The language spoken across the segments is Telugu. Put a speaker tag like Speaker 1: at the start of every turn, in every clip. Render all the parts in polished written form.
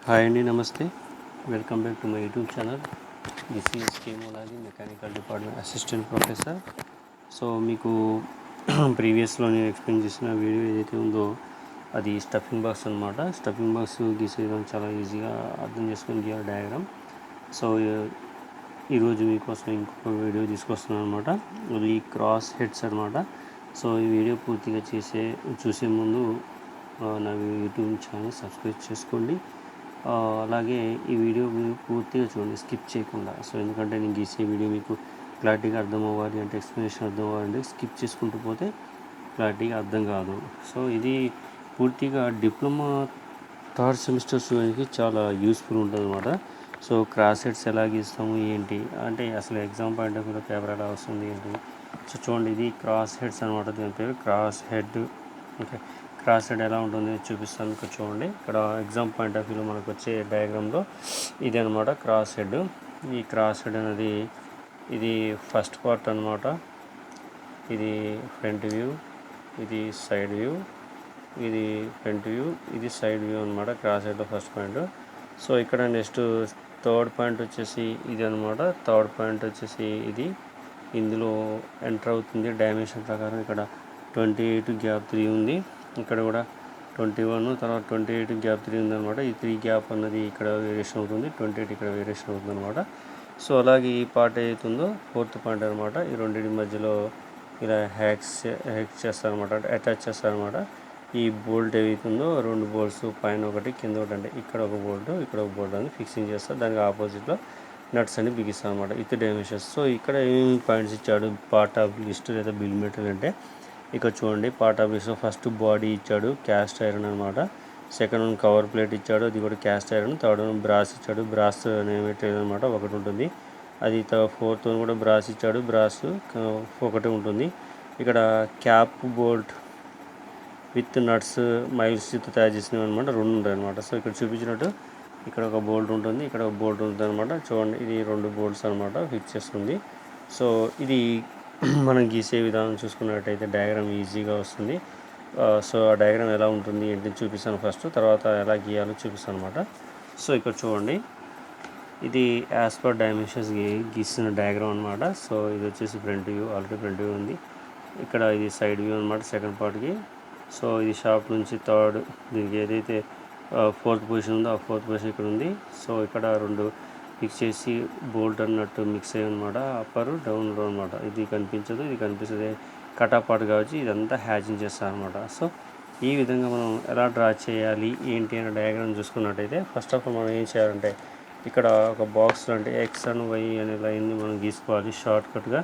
Speaker 1: హాయ్ అండి, namaste. Welcome back to my YouTube channel. This is K Moolagi, mechanical department assistant professor. So మీకు ప్రీవియస్లో నేను ఎక్స్ప్లెయిన్ చేసిన వీడియో ఏదైతే ఉందో అది స్టఫింగ్ బాక్స్ అనమాట. స్టఫింగ్ బాక్స్ గీసేయడం చాలా ఈజీగా అర్థం చేసుకుని గీయాలి డయాగ్రామ్. సో ఈరోజు మీకోసం ఇంకొక వీడియో తీసుకొస్తున్నాను అనమాట. అది క్రాస్ హెడ్స్ అనమాట. సో ఈ వీడియో పూర్తిగా చూసే ముందు నా యూట్యూబ్ ఛానల్ సబ్స్క్రైబ్ చేసుకోండి. అలాగే ఈ వీడియో మీరు పూర్తిగా చూడండి, స్కిప్ చేయకుండా. సో ఎందుకంటే నేను గీసే వీడియో మీకు క్లారిటీగా అర్థం అవ్వాలి అంటే, ఎక్స్ప్లెనేషన్ అర్థం అవ్వాలంటే స్కిప్ చేసుకుంటూ పోతే క్లారిటీగా అర్థం కాదు. సో ఇది పూర్తిగా డిప్లొమా థర్డ్ సెమిస్టర్ స్టూడెంట్కి చాలా యూస్ఫుల్ ఉంటుంది అనమాట. సో క్రాస్ హెడ్స్ ఎలా గీస్తాము ఏంటి అంటే, అసలు ఎగ్జామ్ పాయింట్ ఆఫ్ వ్యూలో పేపర్ ఎలా వస్తుంది ఏంటి. సో చూడండి, ఇది క్రాస్ హెడ్స్ అనమాట. దీని పేరు cross head. Okay, cross head ఎలా ఉంటుంది చూపిస్తాను మీకు. చూడండి, ఇక్కడ ఎగ్జామ్ పాయింట్ ఆఫ్ వ్యూలో మనకు వచ్చే డయాగ్రామ్లో ఇది అనమాట క్రాస్ హెడ్. ఈ క్రాస్ హెడ్ అనేది ఇది ఫస్ట్ పార్ట్ అనమాట. ఇది ఫ్రంట్ వ్యూ, ఇది సైడ్ వ్యూ, ఇది ఫ్రంట్ వ్యూ, ఇది సైడ్ వ్యూ అనమాట క్రాస్ హెడ్లో ఫస్ట్ పాయింట్. సో ఇక్కడ నెక్స్ట్ థర్డ్ పాయింట్ వచ్చేసి ఇది అనమాట. థర్డ్ పాయింట్ వచ్చేసి ఇది ఇందులో ఎంటర్ అవుతుంది డైమెన్షన్ ప్రకారం. ఇక్కడ 28 గ్యాప్ 3 ఉంది, ఇక్కడ కూడా 21, తర్వాత 28 గ్యాప్ 3 ఉందన్నమాట. ఈ 3 గ్యాప్ అన్నది ఇక్కడ వేరియేషన్ అవుతుంది, 28 ఇక్కడ వేరియేషన్ అవుతుంది అనమాట. సో అలాగే ఈ పార్ట్ అవుతుందో ఫోర్త్ పాయింట్ అనమాట. ఈ రెండింటి మధ్యలో ఇలా హ్యాక్స్ చేస్తారనమాట, అటాచ్ చేస్తారనమాట. ఈ బోల్ట్ ఏదైతుందో 2 బోల్ట్స్, పైన ఒకటి కింద ఒకటి, అంటే ఇక్కడ ఒక బోల్ట్ ఇక్కడ ఒక బోల్ట్ అని ఫిక్సింగ్ చేస్తారు. దానికి ఆపోజిట్లో నట్స్ అని బిగిస్తారు అనమాట, విత్ డైమెన్షన్స్. సో ఇక్కడ ఏమేమి పాయింట్స్ ఇచ్చాడు పార్ట్ ఆఫ్ లిస్ట్ లేదా బిల్ మెటీరియల్ అంటే, ఇక్కడ చూడండి part of list first body ఇచ్చాడు, క్యాస్ట్ ఐరన్ అనమాట. సెకండ్ వన్ కవర్ ప్లేట్ ఇచ్చాడు, అది కూడా cast iron. Third one brass ఇచ్చాడు, బ్రాస్ అనే మెటీరియల్ అనమాట ఒకటి ఉంటుంది. అది ఫోర్త్ వన్ కూడా బ్రాస్ ఇచ్చాడు, బ్రాస్ ఒకటి ఉంటుంది. ఇక్కడ క్యాప్ బోల్ట్ విత్ నట్స్ మైల్స్తో తయారు చేసినవి అనమాట, 2 ఉంటాయి అనమాట. సో ఇక్కడ చూపించినట్టు ఇక్కడ ఒక బోల్ట్ ఉంటుంది, ఇక్కడ ఒక బోల్ట్ ఉంటుంది అనమాట. చూడండి, ఇది 2 బోల్ట్స్ అనమాట ఫిక్స్ చేస్తుంది. సో ఇది మనం గీసే విధానం చూసుకున్నట్టయితే డయాగ్రామ్ ఈజీగా వస్తుంది. సో ఆ డయాగ్రామ్ ఎలా ఉంటుంది ఏంటి చూపిస్తాను ఫస్ట్, తర్వాత ఎలా గీయాలో చూపిస్తాను అనమాట. సో ఇక్కడ చూడండి, ఇది యాజ్ పర్ డైమెన్షన్స్ గీసిన డయాగ్రామ్ అనమాట. సో ఇది వచ్చేసి front view, already front view ఉంది. ఇక్కడ ఇది సైడ్ వ్యూ అనమాట సెకండ్ పార్ట్కి. సో ఇది షాప్ నుంచి థర్డ్, దీనికి ఏదైతే ఫోర్త్ పొజిషన్ ఉందో ఆ ఫోర్త్ పొజిషన్ ఇక్కడ ఉంది. సో ఇక్కడ 2 ఫిక్స్ చేసి బోల్ట్ అన్నట్టు మిక్స్ అయ్యి అనమాట, అప్పర్ డౌన్ లో అనమాట. ఇది కనిపించదు, ఇది కనిపిస్తుంది, కటా పార్ట్ కావచ్చు. ఇదంతా హ్యాచింగ్ చేస్తారు అనమాట. సో ఈ విధంగా మనం ఎలా డ్రా చేయాలి ఏంటి అనే డయాగ్రామ్ చూసుకున్నట్టయితే, ఫస్ట్ ఆఫ్ ఆల్ మనం ఏం చేయాలంటే, ఇక్కడ ఒక బాక్స్ అంటే ఎక్స్ అండ్ వై అనే లైన్ని మనం గీసుకోవాలి. షార్ట్కట్గా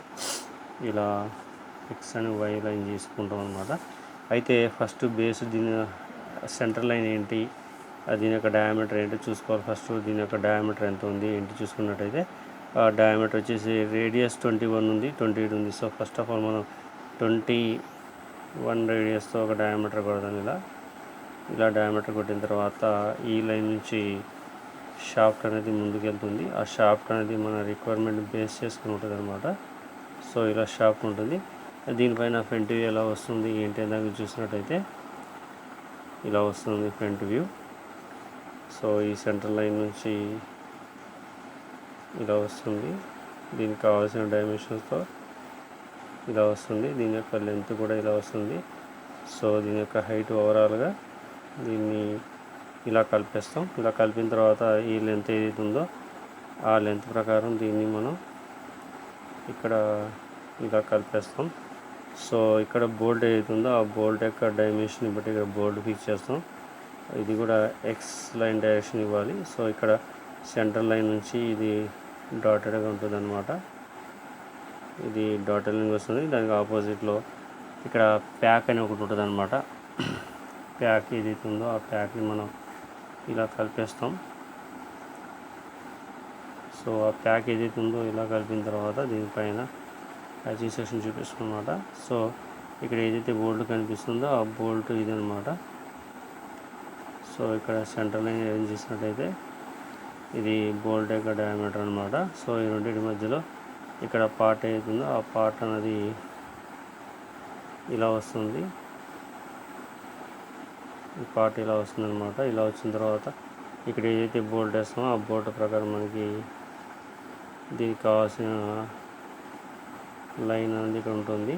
Speaker 1: ఇలా ఎక్స్ అండ్ వై లైన్ గీసుకుంటాం అనమాట. అయితే ఫస్ట్ బేస్ దీని సెంటర్ లైన్ ఏంటి, దీని యొక్క డయామీటర్ ఏంటి చూసుకోవాలి. ఫస్ట్ దీని యొక్క డయామీటర్ ఎంత ఉంది ఏంటి చూసుకున్నట్టయితే, డయామీటర్ వచ్చేసి రేడియస్ 21 ఉంది, 28 ఉంది. సో ఫస్ట్ ఆఫ్ ఆల్ మనం 21 రేడియస్తో ఒక డయామీటర్ కొడదాం. ఇలా డయామీటర్ కొట్టిన తర్వాత ఈ లైన్ నుంచి షాఫ్ట్ అనేది ముందుకు వెళ్తుంది. ఆ షాఫ్ట్ అనేది మన రిక్వైర్మెంట్ బేస్ చేసుకుని ఉంటుంది అనమాట. సో ఇలా షాఫ్ట్ ఉంటుంది. దీనిపైన ఫ్రంట్ వ్యూ ఎలా వస్తుంది ఏంటి దాన్ని చూసినట్టయితే ఇలా వస్తుంది ఫ్రంట్ వ్యూ. సో ఈ సెంటర్ లైన్ నుంచి ఇలా వస్తుంది, దీనికి కావాల్సిన డైమెన్షన్స్తో ఇలా వస్తుంది. దీని యొక్క లెంత్ కూడా ఇలా వస్తుంది. సో దీని యొక్క హైట్ ఓవరాల్గా దీన్ని ఇలా కలిపేస్తాం. ఇలా కలిపిన తర్వాత ఈ లెంత్ ఏదైతే ఉందో ఆ లెంత్ ప్రకారం దీన్ని మనం ఇక్కడ ఇలా కలిపేస్తాం. సో ఇక్కడ బోల్ట్ ఏదైతే ఉందో ఆ బోల్ట్ యొక్క డైమెన్షన్ బట్టి ఇక్కడ బోల్ట్ ఫిక్స్ చేస్తాం. ఇది కూడా ఎక్స్ లైన్ డైరెక్షన్ ఇవ్వాలి. సో ఇక్కడ సెంటర్ లైన్ నుంచి ఇది డాటెడ్గా ఉంటుంది అనమాట. ఇది డాటెడ్ లైన్ వస్తుంది. దానికి ఆపోజిట్లో ఇక్కడ ప్యాక్ అని ఒకటి ఉంటుంది అనమాట. ప్యాక్ ఏదైతే ఉందో ఆ ప్యాక్ని మనం ఇలా కలిపేస్తాం. సో ఆ ప్యాక్ ఏదైతే ఉందో ఇలా కలిపిన తర్వాత దీనిపైన హ్యాచింగ్ సెక్షన్ చూపిస్తాం అనమాట. సో ఇక్కడ ఏదైతే బోల్ట్ కనిపిస్తుందో ఆ బోల్ట్ ఇది అనమాట. సో ఇక్కడ సెంటర్ లైన్ అరేంజ్ చేసినట్టయితే ఇది బోల్ట్ యొక్క డయామీటర్ అనమాట. సో ఈ రెండింటి మధ్యలో ఇక్కడ పార్ట్ ఏదైతుందో ఆ పార్ట్ అనేది ఇలా వస్తుంది. ఈ పార్ట్ ఇలా వస్తుంది అనమాట. ఇలా వచ్చిన తర్వాత ఇక్కడ ఏదైతే బోల్ట్ వేస్తామో ఆ బోల్ట్ ప్రకారం మనకి దీనికి కావాల్సిన లైన్ అనేది ఇక్కడ ఉంటుంది.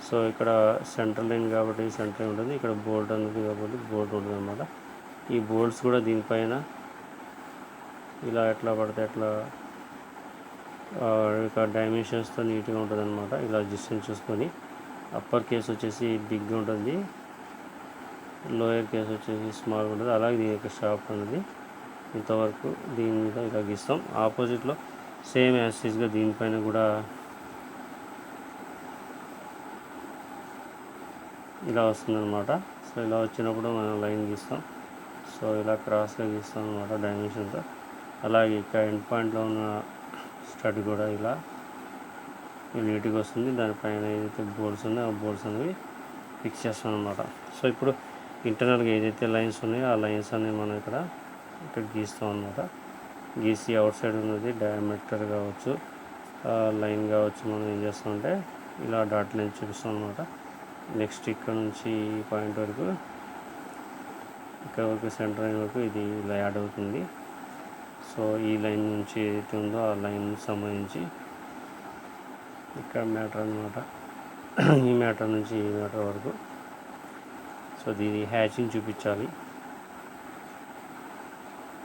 Speaker 1: సో ఇక్కడ సెంట్రల్ లైన్ కాబట్టి సెంటర్ లైన్ ఉంటుంది, ఇక్కడ బోల్ట్ అనేది కాబట్టి బోల్ట్ ఉంటుంది అనమాట. ఈ బోల్ట్స్ కూడా దీనిపైన ఇలా ఎట్లా పడితే అట్లా ఇక డైమెన్షన్స్తో నీట్గా ఉంటుంది అనమాట. ఇలా డిస్టెన్స్ చూసుకొని అప్పర్ కేస్ వచ్చేసి బిగ్ ఉంటుంది, లోయర్ కేస్ వచ్చేసి స్మాల్గా ఉంటుంది. అలాగే దీని యొక్క షాప్ అనేది ఇంతవరకు దీని మీద ఇలా గీస్తాం. ఆపోజిట్లో సేమ్ యాసిస్గా దీనిపైన కూడా ఇలా వస్తుందన్నమాట. సో ఇలా వచ్చినప్పుడు మనం లైన్ గీస్తాం. సో ఇలా క్రాస్గా గీస్తాం అనమాట డైమెన్షన్తో. అలాగే ఇక్కడ ఎండ్ పాయింట్లో ఉన్న స్టడ్ కూడా ఇలా నీట్గా వస్తుంది. దానిపైన ఏదైతే బోల్డ్స్ ఉన్నాయో ఆ బోల్డ్స్ అనేవి ఫిక్స్ చేస్తాం అనమాట. సో ఇప్పుడు ఇంటర్నల్గా ఏదైతే లైన్స్ ఉన్నాయో ఆ లైన్స్ అనేవి మనం ఇక్కడ గీస్తాం అనమాట. గీసి అవుట్ సైడ్ ఉన్నది డయామీటర్ కావచ్చు, లైన్ కావచ్చు, మనం ఏం చేస్తామంటే ఇలా డాట్ లైన్ చూపిస్తాం అనమాట. నెక్స్ట్ ఇక్కడ నుంచి ఈ పాయింట్ వరకు, ఇక్కడ వరకు సెంటర్ లైన్ వరకు ఇది ఇలా యాడ్ అవుతుంది. సో ఈ లైన్ నుంచి ఏదైతే ఉందో ఆ లైన్ సంబంధించి ఇక్కడ మ్యాటర్ అనమాట. ఈ మ్యాటర్ నుంచి ఈ మ్యాటర్ వరకు. సో దీని హ్యాచింగ్ చూపించాలి,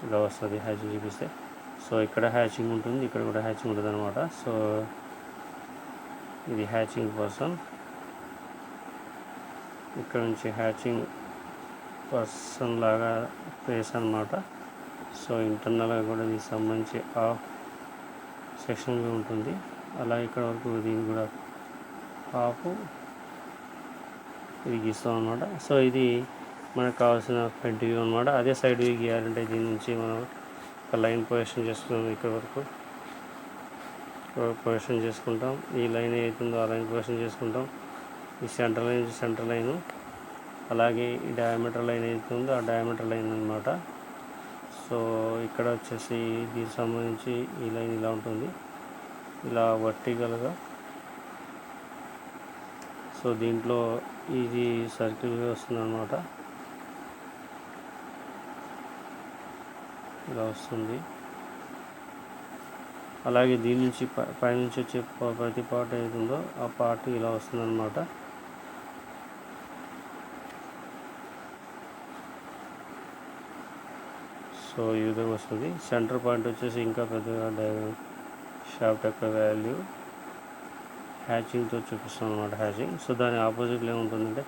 Speaker 1: ఇలా వస్తుంది హ్యాచింగ్ చూపిస్తే. సో ఇక్కడ హ్యాచింగ్ ఉంటుంది, ఇక్కడ కూడా హ్యాచింగ్ ఉంటుంది అనమాట. సో ఇది హ్యాచింగ్ కోసం, ఇక్కడ నుంచి హ్యాచింగ్ పర్సన్ లాగా ప్లేస్ అనమాట. సో ఇంటర్నల్గా కూడా దీనికి సంబంధించి హాఫ్ సెక్షన్ ఉంటుంది. అలా ఇక్కడ వరకు దీన్ని కూడా హాఫ్ ఇది గీస్తాం అనమాట. సో ఇది మనకు కావాల్సిన ఫ్రంట్ వ్యూ అనమాట. అదే సైడ్ వ్యూ గీయాలంటే దీని నుంచి మనం ఒక లైన్ పొజిషన్ చేసుకున్నాం, ఇక్కడ వరకు పొజిషన్ చేసుకుంటాం. ఈ లైన్ ఏదైతుందో ఆ లైన్ పొజిషన్ చేసుకుంటాం. ఈ సెంటర్ లైను, అలాగే ఈ డయామీటర్ లైన్ ఏదైతుందో ఆ డయామీటర్ లైన్ అనమాట. సో ఇక్కడ వచ్చేసి దీనికి సంబంధించి ఈ లైన్ ఇలా ఉంటుంది, ఇలా వర్టికల్గా. సో దీంట్లో ఇది సర్కిల్గా వస్తుంది అనమాట, ఇలా వస్తుంది. అలాగే దీని నుంచి పైనుంచి వచ్చే ప్రతి పార్ట్ ఏదైతుందో ఆ పార్ట్ ఇలా వస్తుంది అనమాట. సో ఈ విధంగా వస్తుంది. సెంటర్ పాయింట్ వచ్చేసి ఇంకా పెద్దగా షాఫ్ట్ యొక్క వాల్యూ హ్యాచింగ్తో చూపిస్తాం అనమాట, హ్యాచింగ్. సో దాని ఆపోజిట్లో ఏముంటుందంటే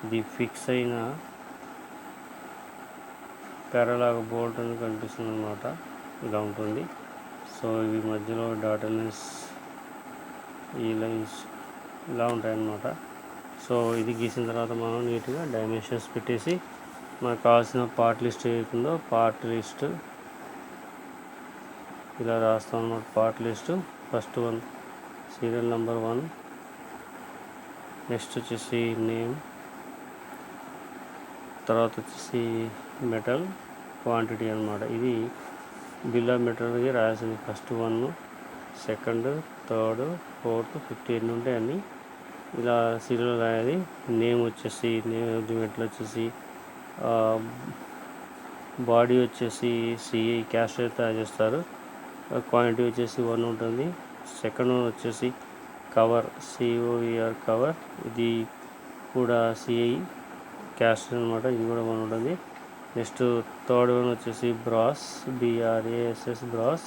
Speaker 1: ఇది ఫిక్స్ అయిన తెరలాగా బోల్ట్ అని కనిపిస్తుంది అనమాట, ఇలా ఉంటుంది. సో ఇవి మధ్యలో డాట్ లైన్స్, ఈ లైన్స్ ఇలా ఉంటాయన్నమాట. సో ఇది గీసిన తర్వాత మనం నీట్గా డైమెన్షన్స్ పెట్టేసి మనకు కావాల్సిన పార్ట్ లిస్ట్ ఏదైతుందో పార్ట్ లిస్ట్ ఇలా రాస్తాం అన్నమాట. Part list first one serial number 1, next వచ్చేసి నేమ్, తర్వాత వచ్చేసి మెటల్ క్వాంటిటీ అనమాట. ఇది బిల్ ఆఫ్ మెటీరియల్కి రాయాల్సింది. First 1, second, third, fourth, 5th ఎన్ని ఉంటాయి అన్నీ ఇలా సీరియల్ రాయాలి. నేమ్ వచ్చేసి మెటల్ వచ్చేసి బాడీ వచ్చేసి సిఐ క్యాస్ట్ తయారు చేస్తారు. క్వాంటిటీ వచ్చేసి 1 ఉంటుంది. సెకండ్ వన్ వచ్చేసి కవర్, COVR కవర్, ఇది కూడా సిఐ క్యాస్ట్ అనమాట, ఇది కూడా 1 ఉంటుంది. నెక్స్ట్ థర్డ్ వన్ వచ్చేసి బ్రాస్, BRASS బ్రాస్.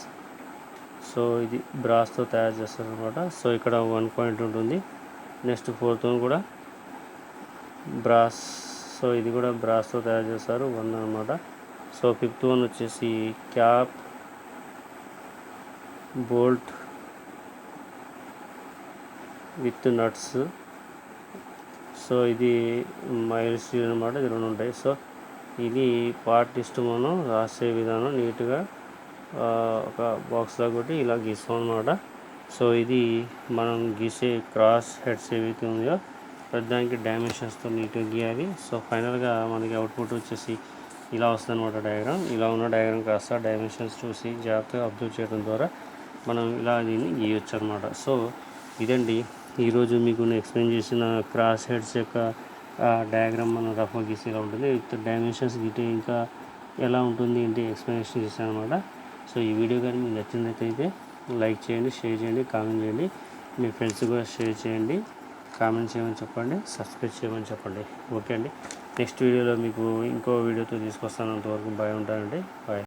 Speaker 1: సో ఇది బ్రాస్తో తయారు చేస్తారు అనమాట. సో ఇక్కడ 1 పాయింట్ ఉంటుంది. నెక్స్ట్ ఫోర్త్ వన్ కూడా బ్రాస్, సో ఇది కూడా బ్రాస్తో తయారు చేస్తారు, 1 అనమాట. సో 5th వన్ వచ్చేసి cap bolt with nuts. So ఇది మైల్ స్టీల్ అనమాట, ఇది 2 ఉంటాయి. సో ఇది పార్ట్ లిస్ట్ మనం రాసే విధానం నీట్గా ఒక బాక్స్లో కొట్టి ఇలా గీస్తాం అనమాట. సో ఇది మనం గీసే క్రాస్ హెడ్స్ ఏవైతే ఉన్నాయో ప్రతిదానికి డైమెన్షన్స్తో నీట్గా గీయాలి. సో ఫైనల్గా మనకి అవుట్పుట్ వచ్చేసి ఇలా వస్తుంది అనమాట డయాగ్రామ్. ఇలా ఉన్న డయాగ్రామ్ కాస్త డైమెన్షన్స్ చూసి జాగ్రత్తగా అబ్జర్వ్ చేయడం ద్వారా మనం ఇలా దీన్ని గీయొచ్చు అనమాట. సో ఇదండి ఈరోజు మీకు నేను ఎక్స్ప్లెయిన్ చేసిన క్రాస్ హెడ్స్ యొక్క డయాగ్రామ్ మనం రఫ్గా గీసి ఇలా ఉంటుంది. విత్ డైమెన్షన్స్ గీటే ఇంకా ఎలా ఉంటుంది ఏంటి ఎక్స్ప్లెనేషన్ చేశాను అనమాట. సో ఈ వీడియో కానీ మీకు నచ్చినట్లయితే లైక్ చేయండి, షేర్ చేయండి, కామెంట్ చేయండి. మీ ఫ్రెండ్స్ కూడా షేర్ చేయండి, కామెంట్ చేయమని చెప్పండి, సబ్స్క్రైబ్ చేయమని చెప్పండి. ఓకే అండి. నెక్స్ట్ వీడియోలో మీకు ఇంకో వీడియోతో తీసుకొస్తాను. అంతవరకు బాయ్, ఉంటానండి. బాయ్.